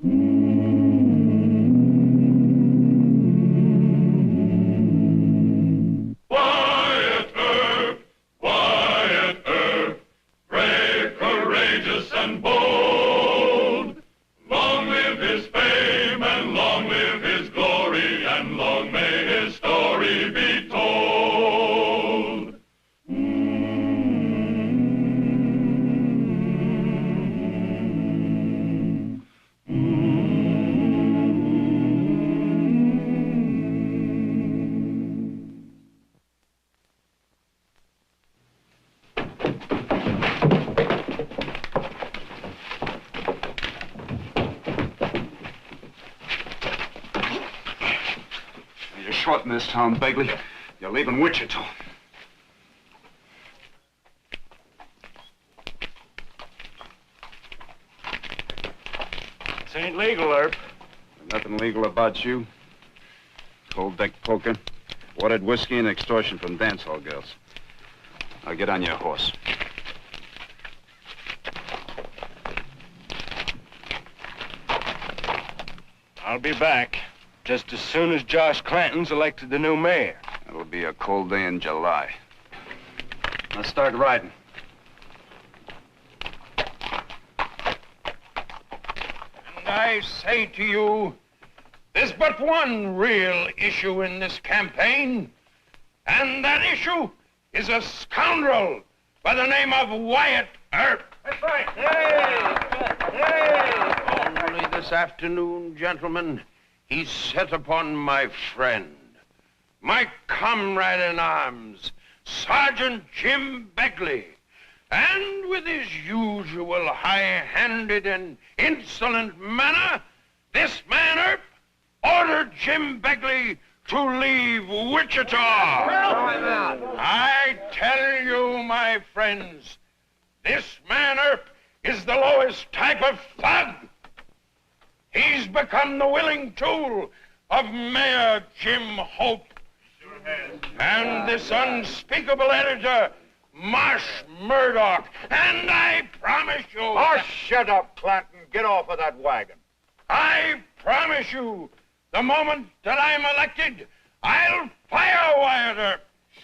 Wyatt Earp, Wyatt Earp, brave, courageous, and bold. Long live his fame, and long live his glory, and long may his story be told. You're short in this town, Begley. You're leaving Wichita. This ain't legal, Earp. Nothing legal about you. Cold deck poker, watered whiskey, and extortion from dance hall girls. Now get on your horse. I'll be back just as soon as Josh Clanton's elected the new mayor. It'll be a cold day in July. Let's start riding. And I say to you, there's but one real issue in this campaign, and that issue is a scoundrel by the name of Wyatt Earp. That's right. Only this afternoon, gentlemen, he set upon my friend, my comrade in arms, Sergeant Jim Begley, and with his usual high-handed and insolent manner, this man Earp ordered Jim Begley to leave Wichita. I tell you, my friends, this man Earp is the lowest type of thug. He's become the willing tool of Mayor Jim Hope. Sure has. And this unspeakable editor, Marsh Murdoch. And I promise you... Oh, shut up, Clanton. Get off of that wagon. I promise you, the moment that I'm elected, I'll fire Wyatt Earp.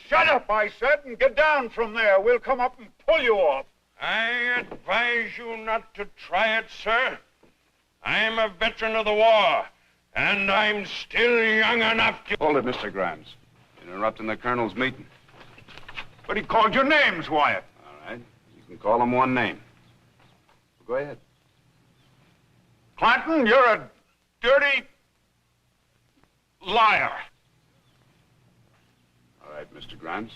Shut up, I said, and get down from there. We'll come up and pull you off. I advise you not to try it, sir. I'm a veteran of the war, and I'm still young enough to... Hold it, Mr. Grimes. You're interrupting the colonel's meeting. But he called your names, Wyatt. All right. You can call him one name. Go ahead. Clanton, you're a dirty liar. All right, Mr. Grimes.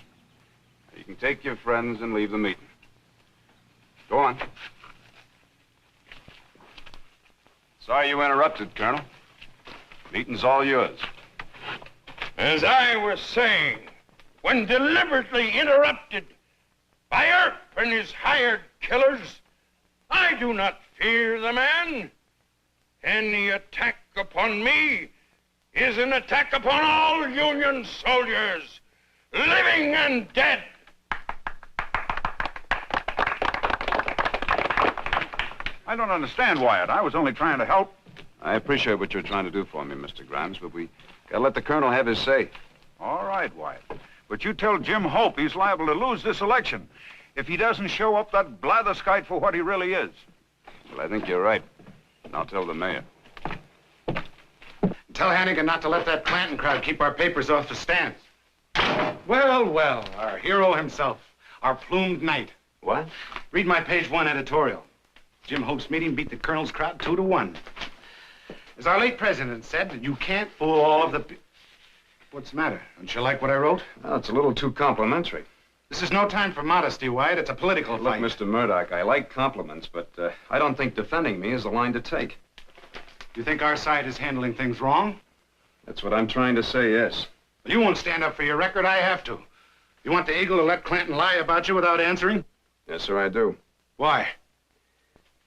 You can take your friends and leave the meeting. Go on. Sorry you interrupted, Colonel. Meeting's all yours. As I was saying, when deliberately interrupted by Earp and his hired killers, I do not fear the man. Any attack upon me is an attack upon all Union soldiers, living and dead. I don't understand, Wyatt. I was only trying to help. I appreciate what you're trying to do for me, Mr. Grimes, but we gotta let the colonel have his say. All right, Wyatt. But you tell Jim Hope he's liable to lose this election if he doesn't show up that blatherskite for what he really is. Well, I think you're right. And I'll tell the mayor. Tell Hannigan not to let that Clanton crowd keep our papers off the stands. Well, well, our hero himself, our plumed knight. What? Read my page 1 editorial. Jim Hope's meeting beat the colonel's crowd 2-1. As our late president said, you can't fool all of the... What's the matter? Don't you like what I wrote? Well, it's a little too complimentary. This is no time for modesty, Wyatt. It's a political Look, fight. Mr. Murdoch, I like compliments, but I don't think defending me is the line to take. You think our side is handling things wrong? That's what I'm trying to say, yes. Well, you won't stand up for your record. I have to. You want the Eagle to let Clanton lie about you without answering? Yes, sir, I do. Why?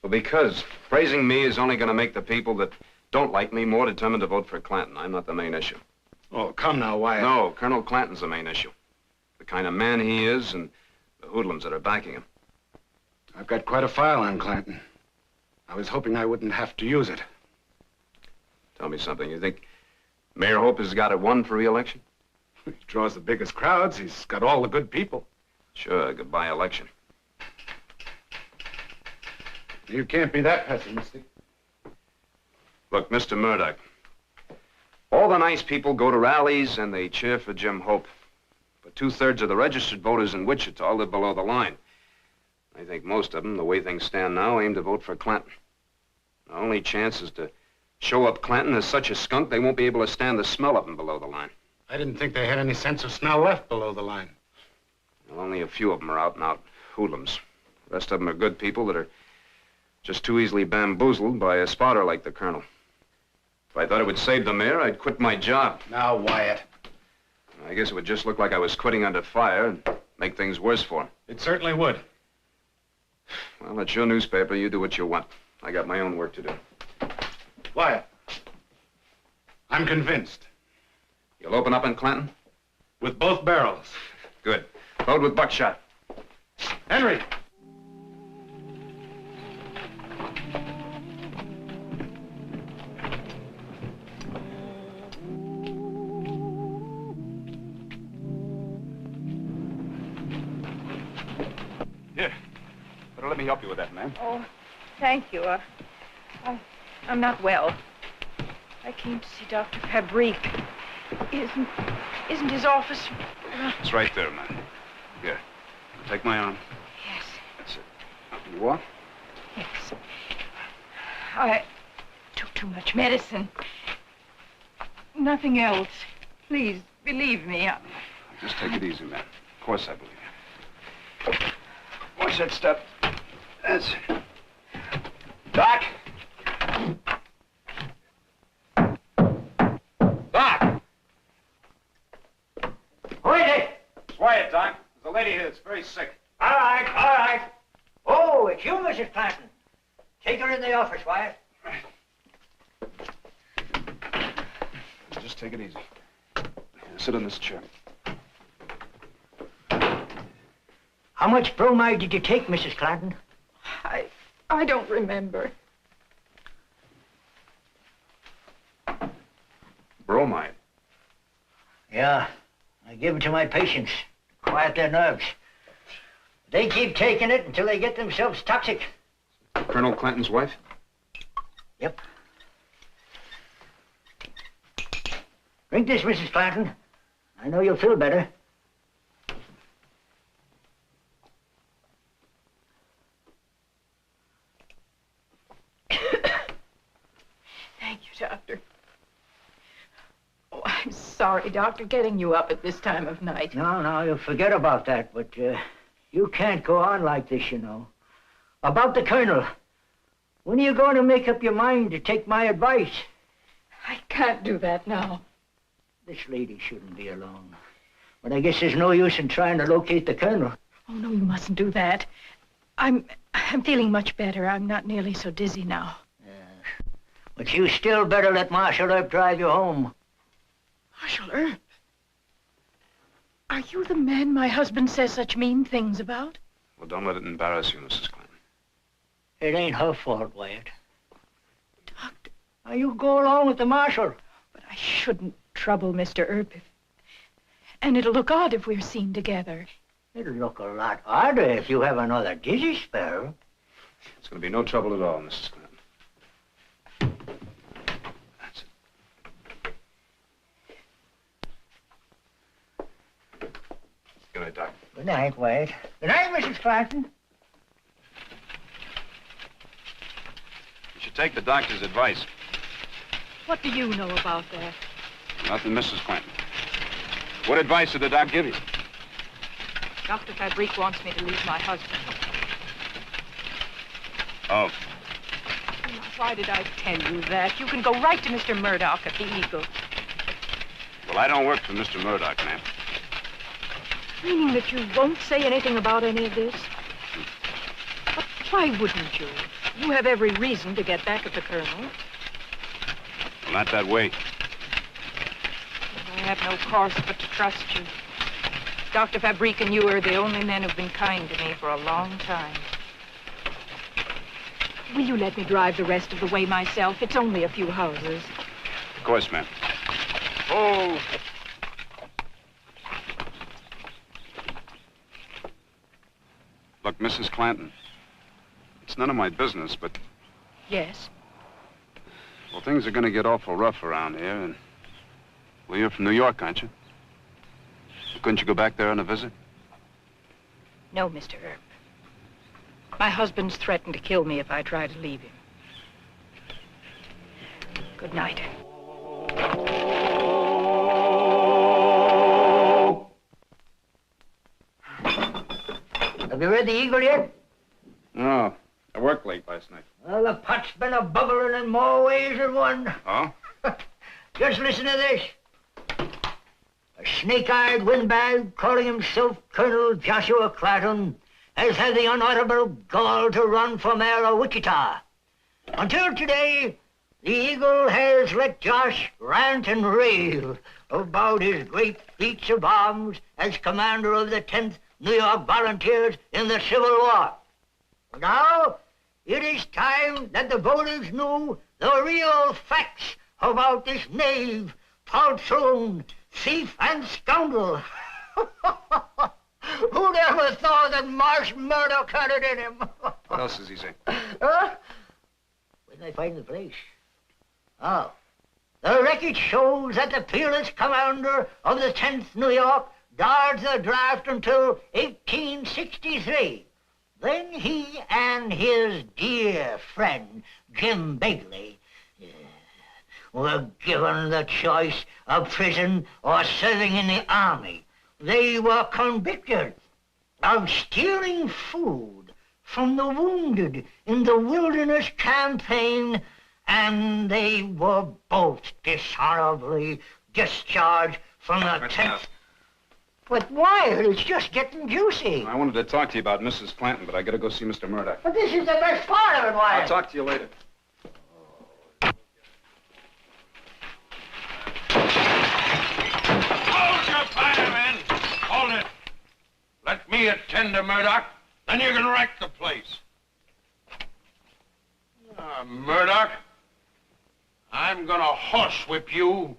Well, because praising me is only going to make the people that don't like me more determined to vote for Clanton. I'm not the main issue. Oh, come now, Wyatt. No, Colonel Clanton's the main issue. The kind of man he is and the hoodlums that are backing him. I've got quite a file on Clanton. I was hoping I wouldn't have to use it. Tell me something. You think Mayor Hope has got it won for re-election? He draws the biggest crowds. He's got all the good people. Sure, goodbye election. You can't be that pessimistic. Look, Mr. Murdoch, all the nice people go to rallies and they cheer for Jim Hope. But 2/3 of the registered voters in Wichita live below the line. I think most of them, the way things stand now, aim to vote for Clinton. The only chance is to show up Clinton as such a skunk they won't be able to stand the smell of him below the line. I didn't think they had any sense of smell left below the line. Well, only a few of them are out-and-out hoodlums. The rest of them are good people that are just too easily bamboozled by a spotter like the Colonel. If I thought it would save the mayor, I'd quit my job. Now, Wyatt. I guess it would just look like I was quitting under fire and make things worse for him. It certainly would. Well, it's your newspaper. You do what you want. I got my own work to do. Wyatt. I'm convinced. You'll open up in Clinton? With both barrels. Good. Load with buckshot. Henry! Here. Better let me help you with that, ma'am. Oh, thank you. I'm not well. I came to see Dr. Fabrique. Isn't his office... It's right there, ma'am. Here. Take my arm. Yes. That's it. Now, can you walk? Yes. I took too much medicine. Nothing else. Please, believe me. Just take it easy, ma'am. Of course I believe you. Watch that step. That's it. Doc! Doc! Who is it? It's Wyatt, Doc. There's a lady here that's very sick. All right, all right. Oh, it's you, Mrs. Clanton. Take her in the office, Wyatt. Just take it easy. Sit in this chair. How much bromide did you take, Mrs. Clanton? I don't remember. Bromide. Yeah, I give it to my patients to quiet their nerves. They keep taking it until they get themselves toxic. Colonel Clinton's wife? Yep. Drink this, Mrs. Clanton. I know you'll feel better. Thank you, Doctor. Oh, I'm sorry, Doctor, getting you up at this time of night. No, you'll forget about that, but you can't go on like this, you know. About the Colonel. When are you going to make up your mind to take my advice? I can't do that now. This lady shouldn't be alone. But I guess there's no use in trying to locate the Colonel. Oh, no, you mustn't do that. I'm feeling much better. I'm not nearly so dizzy now. But you still better let Marshal Earp drive you home. Marshal Earp? Are you the man my husband says such mean things about? Well, don't let it embarrass you, Mrs. Clinton. It ain't her fault, Wyatt. Doctor. Now, you go along with the Marshal. But I shouldn't trouble Mr. Earp and it'll look odd if we're seen together. It'll look a lot odder if you have another dizzy spell. It's going to be no trouble at all, Mrs. Clinton. That's it. Good night, Doc. Good night, Wyatt. Good night, Mrs. Clanton. You should take the doctor's advice. What do you know about that? Nothing, Mrs. Clinton. What advice did the doc give you? Dr. Fabrique wants me to leave my husband. Oh. Why did I tell you that? You can go right to Mr. Murdoch at the Eagle. Well, I don't work for Mr. Murdoch, ma'am. Meaning that you won't say anything about any of this? But why wouldn't you? You have every reason to get back at the Colonel. Well, not that way. I have no course but to trust you. Dr. Fabrique and you are the only men who've been kind to me for a long time. Will you let me drive the rest of the way myself? It's only a few houses. course, ma'am. Oh. Look, Mrs. Clanton, it's none of my business, but, Yes. well, things are going to get awful rough around here, and, well, you're from New York, aren't you? Couldn't you go back there on a visit? No, Mr. Earp. My husband's threatened to kill me if I try to leave him. Good night. Have you read the Eagle yet? No. I worked late last night. Well, the pot's been a-bubbling in more ways than one. Oh? Just listen to this. A snake-eyed windbag calling himself Colonel Joshua Clanton has had the unutterable gall to run for mayor of Wichita. Until today, the Eagle has let Josh rant and rave about his great feats of arms as commander of the 10th New York Volunteers in the Civil War. Now, it is time that the voters knew the real facts about this knave, poltroon, thief, and scoundrel. Who'd ever thought that Marsh Murdoch had it in him? What else does he say? Huh? Where did I find the place? Oh. The record shows that the peerless commander of the 10th New York dodged the draft until 1863. Then he and his dear friend, Jim Begley, were given the choice of prison or serving in the army. They were convicted of stealing food from the wounded in the Wilderness Campaign, and they were both dishonorably discharged from the 10th. But Wyatt, it's just getting juicy. I wanted to talk to you about Mrs. Clanton, but I gotta go see Mr. Murdoch. But this is the best part of it, Wyatt. I'll talk to you later. Hold your fire, men! Hold it! Let me attend to Murdoch, then you can wreck the place. Murdoch, I'm gonna horsewhip you.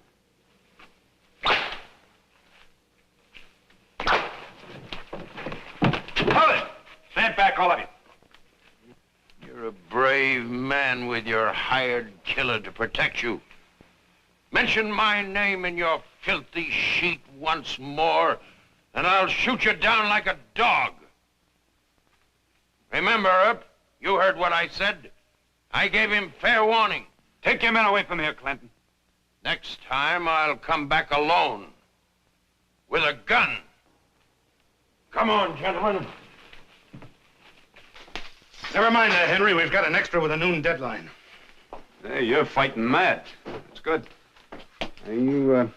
Hold it! Stand back, all of you. You're a brave man with your hired killer to protect you. Mention my name in your filthy sheet once more, and I'll shoot you down like a dog. Remember, Earp, you heard what I said. I gave him fair warning. Take your men away from here, Clanton. Next time, I'll come back alone. With a gun. Come on, gentlemen. Never mind that, Henry. We've got an extra with a noon deadline. Hey, you're fighting mad. That's good. Hey, you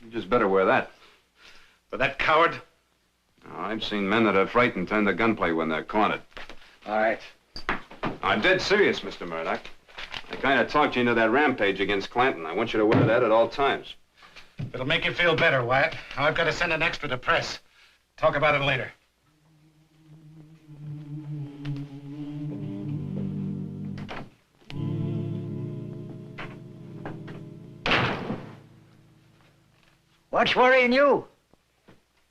just better wear that. For that coward? Oh, I've seen men that are frightened turn to gunplay when they're cornered. All right. I'm dead serious, Mr. Murdoch. I kind of talked you into that rampage against Clanton. I want you to wear that at all times. It'll make you feel better, Wyatt. Now I've got to send an extra to press. Talk about it later. What's worrying you?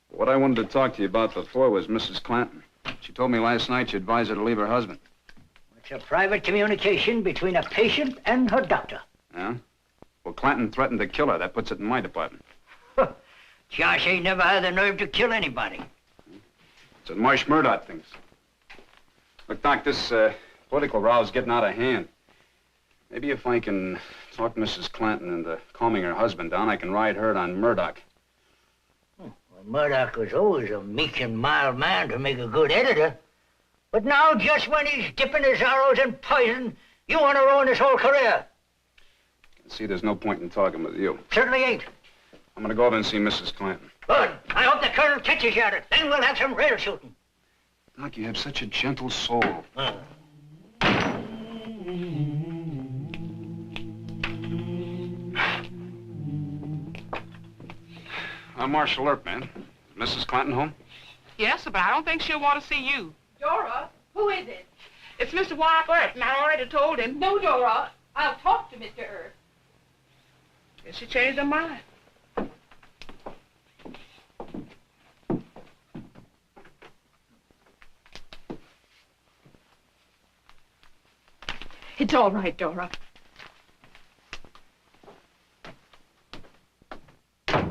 What I wanted to talk to you about before was Mrs. Clanton. She told me last night she advised her to leave her husband. It's a private communication between a patient and her doctor. Yeah? Well, Clanton threatened to kill her. That puts it in my department. Josh ain't never had the nerve to kill anybody. It's what Marsh Murdoch thinks. Look, Doc, this political row's getting out of hand. Maybe if I can talk Mrs. Clanton into calming her husband down, I can ride herd on Murdoch. Well, Murdoch was always a meek and mild man to make a good editor. But now, just when he's dipping his arrows in poison, you want to ruin his whole career. See, there's no point in talking with you. Certainly ain't. I'm gonna go over and see Mrs. Clanton. Good. I hope the colonel catches you at it. Then we'll have some real shooting. Doc, you have such a gentle soul. I'm Marshal Earp, man. Is Mrs. Clanton home? Yes, but I don't think she'll want to see you. Dora, who is it? It's Mr. Wyatt Earp, and I already told him. No, Dora. I'll talk to Mr. Earp. Guess she changed her mind. It's all right, Dora. If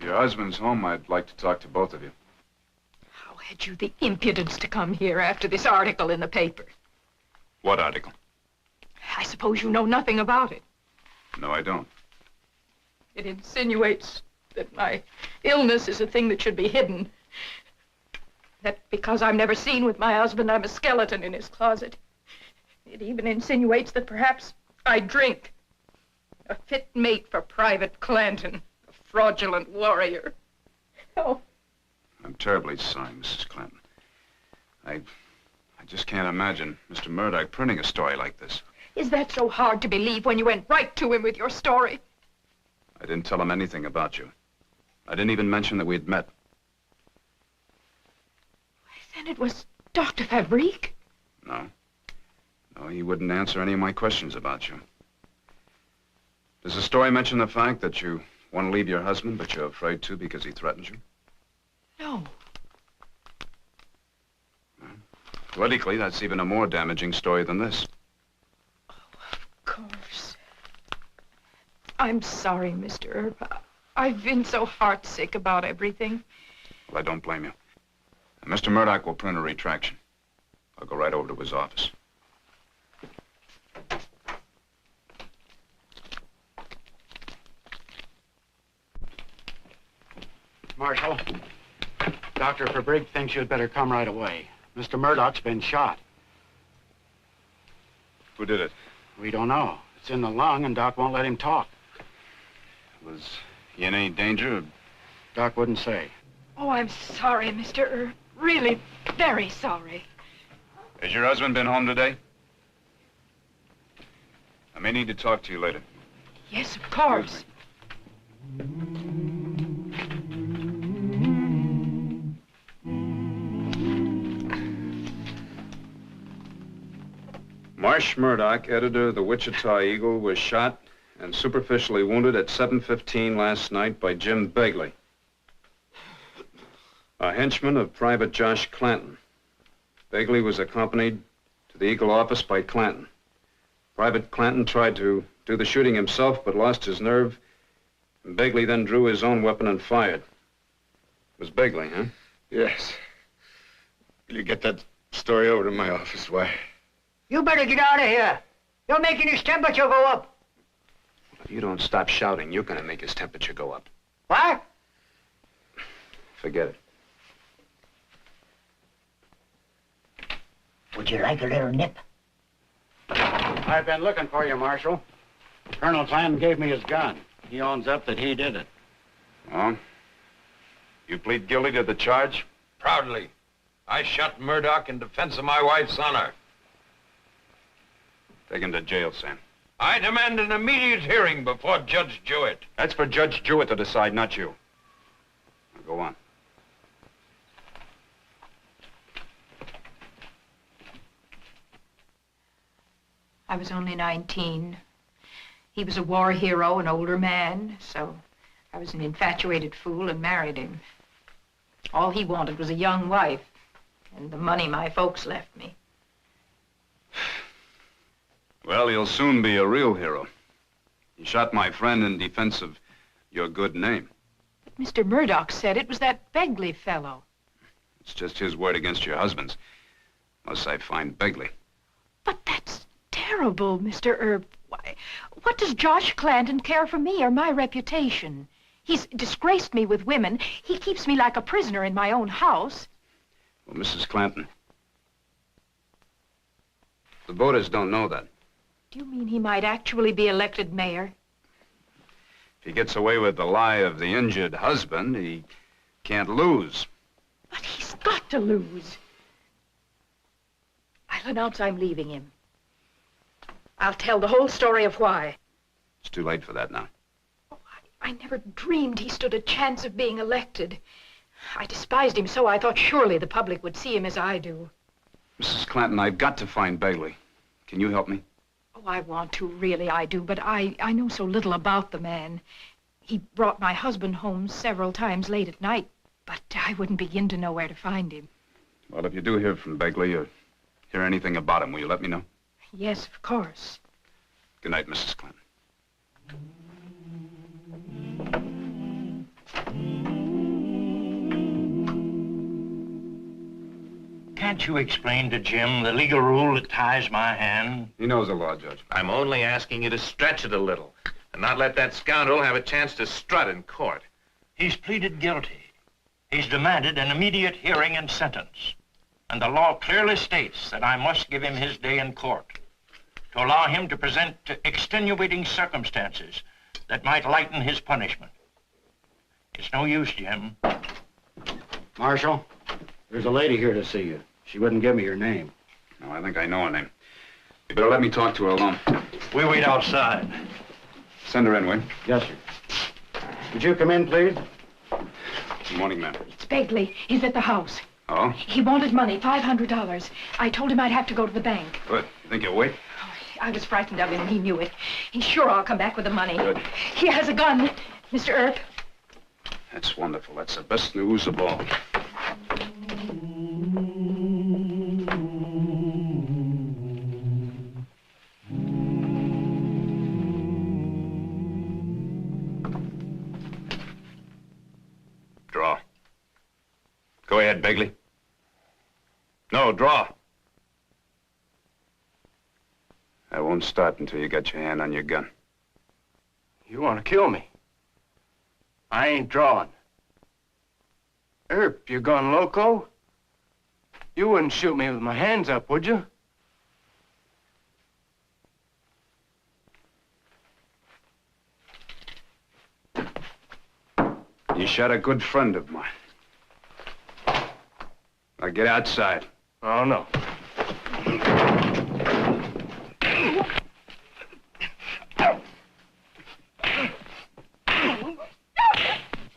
your husband's home, I'd like to talk to both of you. How had you the impudence to come here after this article in the paper? What article? I suppose you know nothing about it. No, I don't. It insinuates that my illness is a thing that should be hidden. That because I'm never seen with my husband, I'm a skeleton in his closet. It even insinuates that perhaps I drink. A fit mate for Private Clanton, a fraudulent warrior. Oh, I'm terribly sorry, Mrs. Clanton. I just can't imagine Mr. Murdoch printing a story like this. is that so hard to believe when you went right to him with your story? I didn't tell him anything about you. I didn't even mention that we'd met. Then it was Dr. Fabrique? No. No, he wouldn't answer any of my questions about you. Does the story mention the fact that you want to leave your husband, but you're afraid to because he threatens you? No. Politically, that's even a more damaging story than this. Oh, of course. I'm sorry, Mr. Earp. I've been so heartsick about everything. Well, I don't blame you. And Mr. Murdoch will print a retraction. I'll go right over to his office. Marshal, Dr. Fabrique thinks you'd better come right away. Mr. Murdoch's been shot. Who did it? We don't know. It's in the lung, and Doc won't let him talk. Was he in any danger? Doc wouldn't say. Oh, I'm sorry, Mr. Earp. Really, very sorry. Has your husband been home today? I may need to talk to you later. Yes, of course. Marsh Murdoch, editor of the Wichita Eagle, was shot and superficially wounded at 7:15 last night by Jim Begley, a henchman of Private Josh Clanton. Begley was accompanied to the Eagle office by Clanton. Private Clanton tried to do the shooting himself, but lost his nerve, and Begley then drew his own weapon and fired. It was Begley, huh? Yes. Will you get that story over to my office, Wyatt? You better get out of here. You're making his temperature go up. If you don't stop shouting, you're going to make his temperature go up. What? Forget it. Would you like a little nip? I've been looking for you, Marshal. Colonel Clanton gave me his gun. He owns up that he did it. Oh? You plead guilty to the charge? Proudly. I shot Murdoch in defense of my wife's honor. Take him to jail, Sam. I demand an immediate hearing before Judge Jewett. That's for Judge Jewett to decide, not you. Now go on. I was only 19. He was a war hero, an older man, so I was an infatuated fool and married him. All he wanted was a young wife and the money my folks left me. Well, he'll soon be a real hero. He shot my friend in defense of your good name. But Mr. Murdoch said it was that Begley fellow. It's just his word against your husband's. Unless I find Begley. But that's terrible, Mr. Earp. Why, what does Josh Clanton care for me or my reputation? He's disgraced me with women. He keeps me like a prisoner in my own house. Well, Mrs. Clanton, the voters don't know that. Do you mean he might actually be elected mayor? If he gets away with the lie of the injured husband, he can't lose. But he's got to lose. I'll announce I'm leaving him. I'll tell the whole story of why. It's too late for that now. Oh, I never dreamed he stood a chance of being elected. I despised him so I thought surely the public would see him as I do. Mrs. Clanton, I've got to find Begley. Can you help me? Oh, I want to, really, I do, but I know so little about the man. He brought my husband home several times late at night, but I wouldn't begin to know where to find him. Well, if you do hear from Begley or hear anything about him, will you let me know? Yes, of course. Good night, Mrs. Clinton. Can't you explain to Jim the legal rule that ties my hand? He knows the law, Judge. I'm only asking you to stretch it a little and not let that scoundrel have a chance to strut in court. He's pleaded guilty. He's demanded an immediate hearing and sentence. And the law clearly states that I must give him his day in court to allow him to present extenuating circumstances that might lighten his punishment. It's no use, Jim. Marshal, there's a lady here to see you. She wouldn't give me her name. No, I think I know her name. You better let me talk to her alone. We wait outside. Send her in, will you? Yes, sir. Would you come in, please? Good morning, ma'am. It's Begley. He's at the house. Oh? He wanted money, $500. I told him I'd have to go to the bank. Good. You think you'll wait? I was frightened of him, and he knew it. He's sure I'll come back with the money. Good. He has a gun, Mr. Earp. That's wonderful. That's the best news of all. Draw. Go ahead, Begley. No, draw. I won't start until you get your hand on your gun. You want to kill me? I ain't drawing. Earp, you gone loco? You wouldn't shoot me with my hands up, would you? You shot a good friend of mine. Now get outside. Oh, no.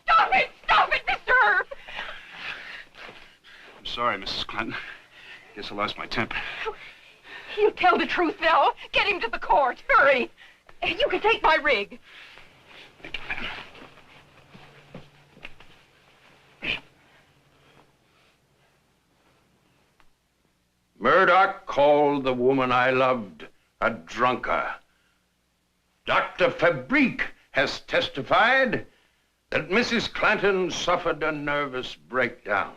Stop it, Mr. Earp! I'm sorry, Mrs. Clinton. Guess I lost my temper. He'll tell the truth now. Get him to the court. Hurry. You can take my rig. Thank you, ma'am. Murdoch called the woman I loved a drunkard. Dr. Fabrique has testified that Mrs. Clanton suffered a nervous breakdown.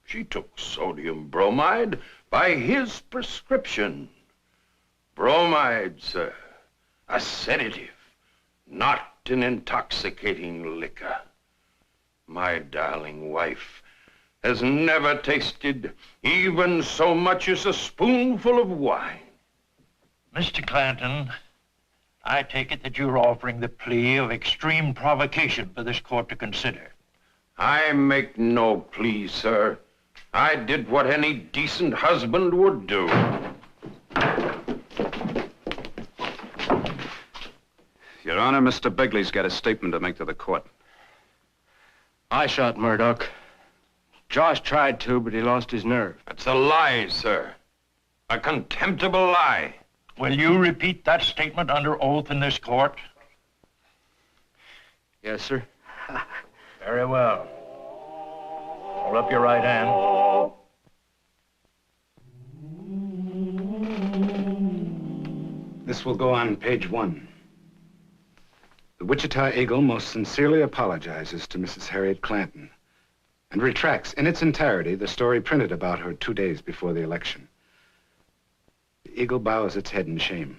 She took sodium bromide by his prescription. Bromide, sir, a sedative, not an intoxicating liquor. My darling wife has never tasted even so much as a spoonful of wine. Mr. Clanton, I take it that you're offering the plea of extreme provocation for this court to consider. I make no plea, sir. I did what any decent husband would do. Your Honor, Mr. Begley's got a statement to make to the court. I shot Murdoch. Josh tried to, but he lost his nerve. That's a lie, sir. A contemptible lie. Will you repeat that statement under oath in this court? Yes, sir. Very well. Hold up your right hand. This will go on page 1. The Wichita Eagle most sincerely apologizes to Mrs. Harriet Clanton and retracts in its entirety the story printed about her 2 days before the election. The Eagle bows its head in shame.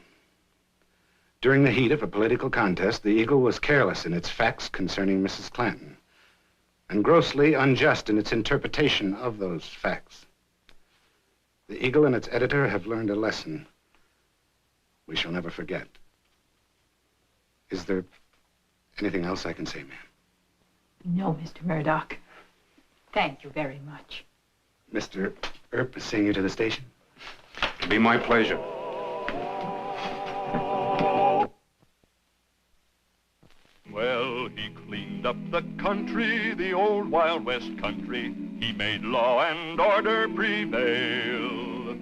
During the heat of a political contest, the Eagle was careless in its facts concerning Mrs. Clanton and grossly unjust in its interpretation of those facts. The Eagle and its editor have learned a lesson we shall never forget. Is there anything else I can say, ma'am? No, Mr. Murdoch. Thank you very much. Mr. Earp is seeing you to the station. It'll be my pleasure. Well, he cleaned up the country, the old Wild West country. He made law and order prevail.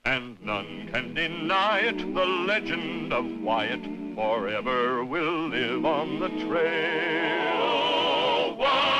And None can deny it, the legend of Wyatt forever will live on the trail. Oh, Wyatt!